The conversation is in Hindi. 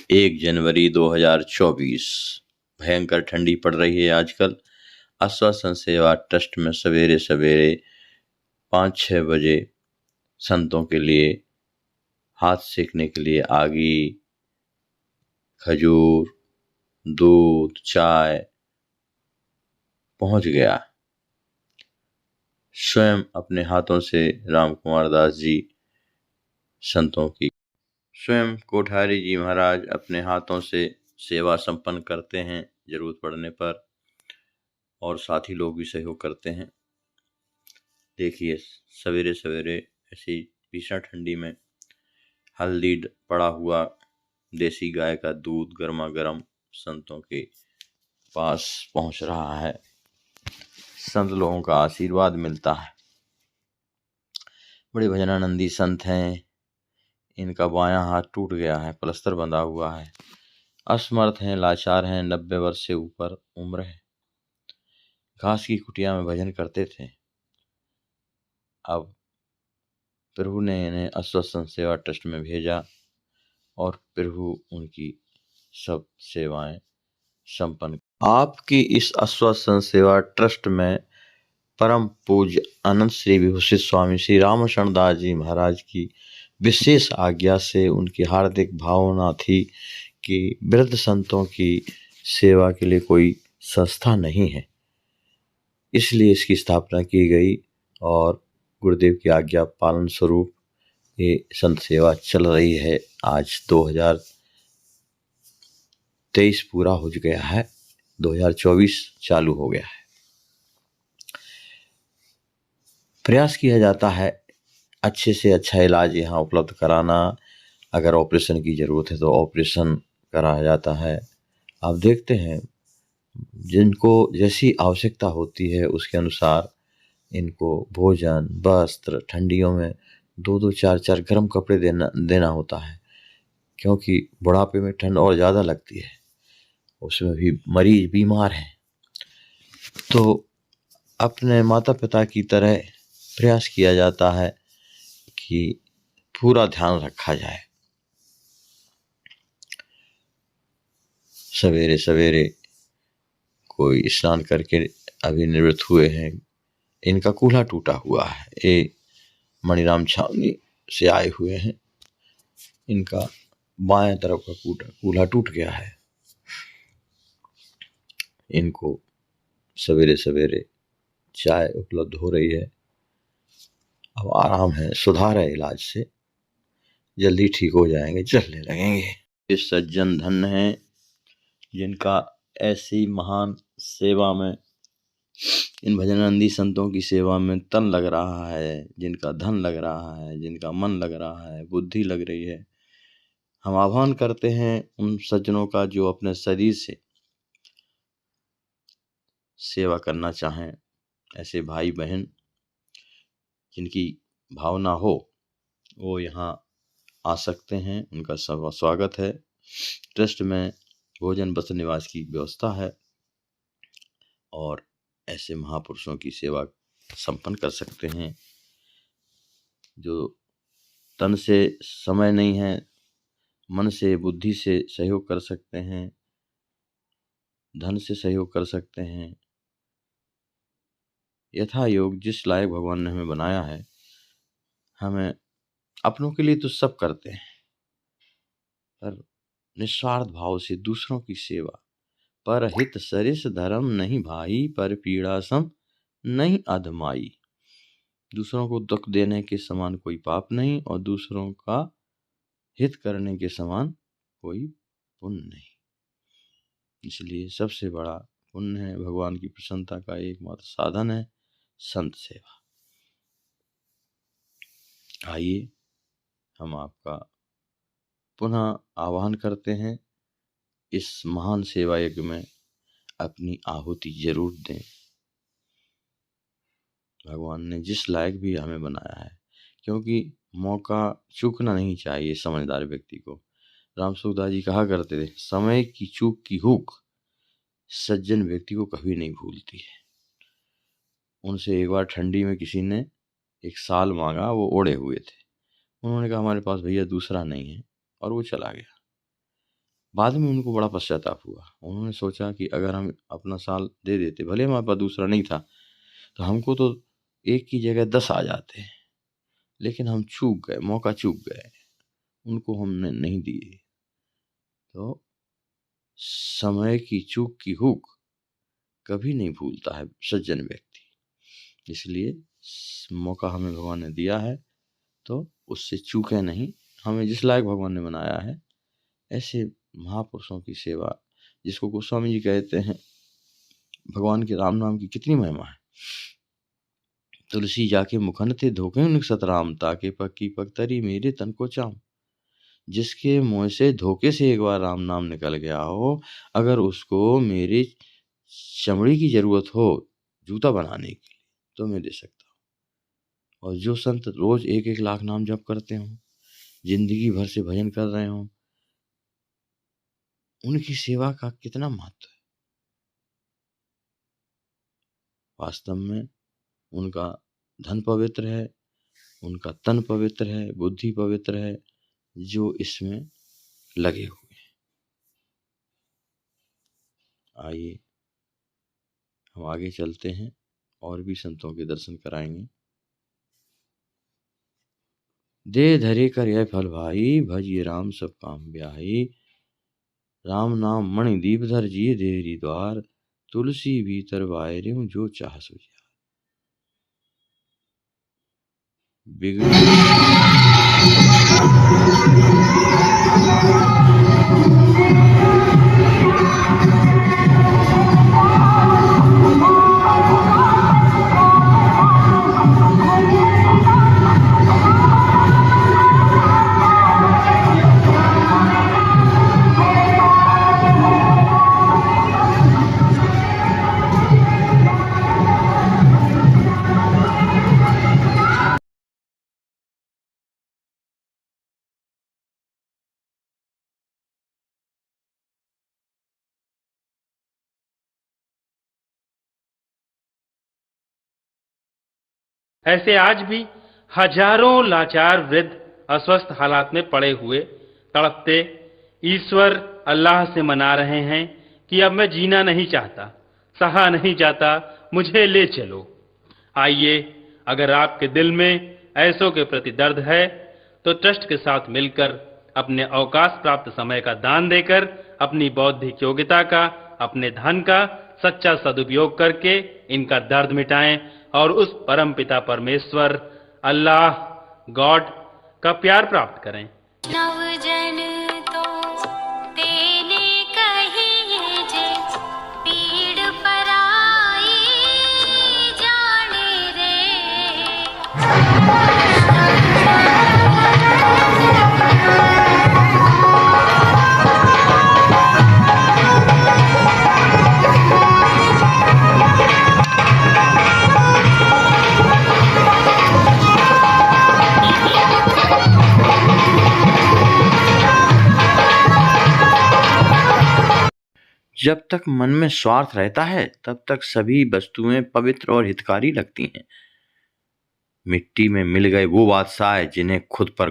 1 जनवरी 2024। भयंकर ठंडी पड़ रही है आजकल। आश्वासन सेवा ट्रस्ट में सवेरे सवेरे 5-6 बजे संतों के लिए हाथ सेकने के लिए आगी, खजूर, दूध, चाय पहुंच गया। स्वयं अपने हाथों से राम कुमार दास जी संतों की, स्वयं कोठारी जी महाराज अपने हाथों से सेवा संपन्न करते हैं जरूरत पड़ने पर, और साथी लोग भी सहयोग करते हैं। देखिए, सवेरे सवेरे ऐसी भीषण ठंडी में हल्दी पड़ा हुआ देसी गाय का दूध गर्मा गर्म संतों के पास पहुंच रहा है। संत लोगों का आशीर्वाद मिलता है। बड़े भजनानंदी संत हैं। इनका बायां हाथ टूट गया है, प्लास्टर बंधा हुआ है, असमर्थ हैं, लाचार हैं, 90 वर्ष से ऊपर उम्र है। घास की कुटिया में भजन करते थे। अब प्रभु ने इन्हें आश्वासन सेवा ट्रस्ट में भेजा और प्रभु उनकी सब सेवाएं संपन्न। आपकी इस आश्वासन सेवा ट्रस्ट में परम पूज्य अनंत श्री विभूषित स्वामी श्री रामशरण दास जी महाराज की विशेष आज्ञा से उनकी हार्दिक भावना थी कि वृद्ध संतों की सेवा के लिए कोई संस्था नहीं है, इसलिए इसकी स्थापना की गई और गुरुदेव की आज्ञा पालन स्वरूप ये संत सेवा चल रही है। आज 2023 पूरा हो गया है, 2024 चालू हो गया है। प्रयास किया जाता है अच्छे से अच्छा इलाज यहाँ उपलब्ध कराना। अगर ऑपरेशन की ज़रूरत है तो ऑपरेशन कराया जाता है। आप देखते हैं जिनको जैसी आवश्यकता होती है उसके अनुसार इनको भोजन, वस्त्र, ठंडियों में 2-2, 4-4 गर्म कपड़े देना होता है, क्योंकि बुढ़ापे में ठंड और ज़्यादा लगती है। उसमें भी मरीज बीमार हैं, तो अपने माता पिता की तरह प्रयास किया जाता है कि पूरा ध्यान रखा जाए। सवेरे सवेरे कोई स्नान करके अभी निवृत्त हुए हैं, इनका कूल्हा टूटा हुआ है, ये मणिराम छावनी से आए हुए हैं। इनका बाएं तरफ का कूल्हा टूट गया है। इनको सवेरे सवेरे चाय उपलब्ध हो रही है। अब आराम है, सुधार है, इलाज से जल्दी ठीक हो जाएंगे, चलने लगेंगे। ये सज्जन धन्य हैं जिनका ऐसी महान सेवा में, इन भजनानंदी संतों की सेवा में तन लग रहा है, जिनका धन लग रहा है, जिनका मन लग रहा है, बुद्धि लग रही है। हम आह्वान करते हैं उन सज्जनों का जो अपने शरीर से सेवा करना चाहें। ऐसे भाई बहन जिनकी भावना हो वो यहाँ आ सकते हैं, उनका सब स्वागत है। ट्रस्ट में भोजन, वस्त्र, निवास की व्यवस्था है और ऐसे महापुरुषों की सेवा संपन्न कर सकते हैं। जो तन से समय नहीं है, मन से, बुद्धि से सहयोग कर सकते हैं, धन से सहयोग कर सकते हैं। यथा योग जिस लायक भगवान ने हमें बनाया है, हमें अपनों के लिए तो सब करते हैं, पर निस्वार्थ भाव से दूसरों की सेवा। पर हित सरिस धर्म नहीं भाई, पर पीड़ा सम नहीं अधमाई। दूसरों को दुख देने के समान कोई पाप नहीं और दूसरों का हित करने के समान कोई पुण्य नहीं। इसलिए सबसे बड़ा पुण्य है, भगवान की प्रसन्नता का एकमात्र साधन है संत सेवा। आइए हम आपका पुनः आह्वान करते हैं, इस महान सेवा यज्ञ में अपनी आहुति जरूर दें। भगवान ने जिस लायक भी हमें बनाया है, क्योंकि मौका चूकना नहीं चाहिए समझदार व्यक्ति को। राम सुखदास जी कहा करते थे, समय की चूक की हुक सज्जन व्यक्ति को कभी नहीं भूलती है। उनसे एक बार ठंडी में किसी ने एक साल मांगा, वो ओढ़े हुए थे। उन्होंने कहा हमारे पास भैया दूसरा नहीं है, और वो चला गया। बाद में उनको बड़ा पश्चाताप हुआ। उन्होंने सोचा कि अगर हम अपना साल दे देते, भले हमारे पास दूसरा नहीं था, तो हमको तो 1 की जगह 10 आ जाते, लेकिन हम चूक गए, मौका चूक गए, उनको हमने नहीं दिए। तो समय की चूक की हुक कभी नहीं भूलता है सज्जन व्यक्ति। इसलिए मौका हमें भगवान ने दिया है तो उससे चूके नहीं। हमें जिस लायक भगवान ने बनाया है, ऐसे महापुरुषों की सेवा, जिसको गोस्वामी जी कहते हैं, भगवान के राम नाम की कितनी महिमा है। तुलसी जाके मुखन थे धोखे उन सतराम, ताके पक्की पकतरी मेरे तन को चाम। जिसके मुंह से धोखे से एक बार राम नाम निकल गया हो, अगर उसको मेरी चमड़ी की जरूरत हो जूता बनाने के लिए, तो मैं दे सकता हूँ। और जो संत रोज 1-1 लाख नाम जप करते हों, जिंदगी भर से भजन कर रहे हों, उनकी सेवा का कितना महत्व है। वास्तव में उनका धन पवित्र है, उनका तन पवित्र है, बुद्धि पवित्र है, जो इसमें लगे हुए हैं। आइए हम आगे चलते हैं और भी संतों के दर्शन कराएंगे। दे धरे कर यह फल भाई, भजिए राम सब काम ब्याही। राम नाम मणि दीप धर जिए देरी द्वार, तुलसी भीतर बाय रेऊ जो चाह सुझार। बिगड़ी ऐसे आज भी हजारों लाचार वृद्ध अस्वस्थ हालात में पड़े हुए तड़पते ईश्वर अल्लाह से मना रहे हैं कि अब मैं जीना नहीं चाहता, सहा नहीं जाता, मुझे ले चलो। आइए, अगर आपके दिल में ऐसों के प्रति दर्द है तो ट्रस्ट के साथ मिलकर अपने अवकाश प्राप्त समय का दान देकर अपनी बौद्धिक योग्यता का, अपने धन का सच्चा सदुपयोग करके इनका दर्द मिटाएं और उस परम पिता परमेश्वर अल्लाह गॉड का प्यार प्राप्त करें। नवजन तो तेने कही जे पीड़ पराई जाने रे। जब तक मन में स्वार्थ रहता है, तब तक सभी वस्तुएं पवित्र और हितकारी लगती हैं। मिट्टी में मिल गए वो बादशाह जिन्हें खुद पर